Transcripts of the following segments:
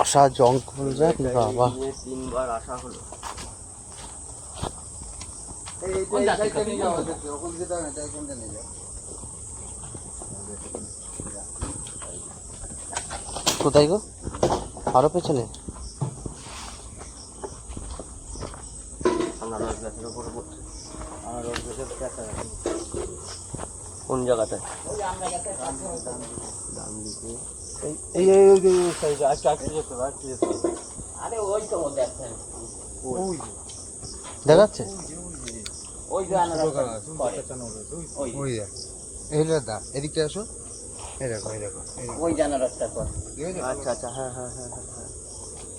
মশা জঙ্গল যাক বাবা। 3 বার আসা হলো। কোথায় গো? আরো পেছনে? আনারস গাছের উপরে পড়ছে। আনারস গাছের কাছাকাছি। কোন জায়গাটায়? ডান দিকে। এই সাইডে আজকে যেতে হবে, আজকে যেতে হবে। আরে ওই তো দেখেন। ওই দেখা যাচ্ছে? ওই যে আনারস ওই দেখ এইটা দা এদিকটা আসো, এই দেখো ওই জানারসটা কর। আচ্ছা আচ্ছা, হ্যাঁ হ্যাঁ হ্যাঁ হ্যাঁ হ্যাঁ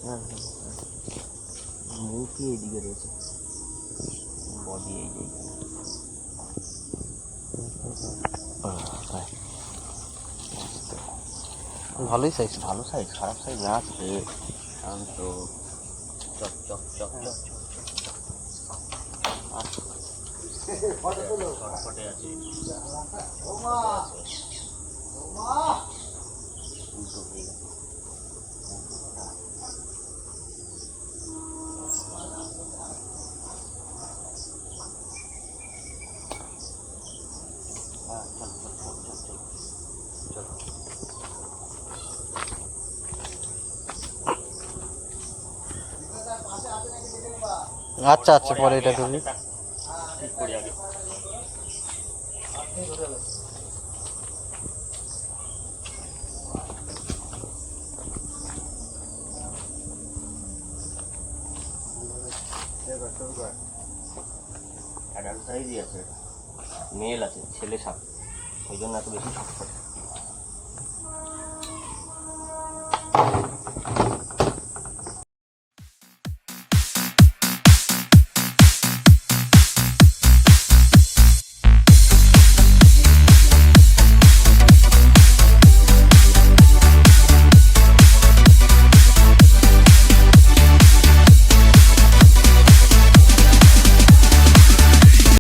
হ্যাঁ হ্যাঁ। মুখই এইদিকে রয়েছে, বডি এই যে ভালোই সাইজ। ভালো সাইজ, খারাপ সাইজ না আছে। শান্ত চক চক চক চক ছটফটে আছে। উল্টো হয়ে গেছে। আচ্ছা আচ্ছা, পরে এটা করবি। ঠিক করে আগে অ্যাডাল্ট সাইজই আছে, মেল আছে, ছেলে সাপ, ওই জন্য এত বেশি ছটফটে।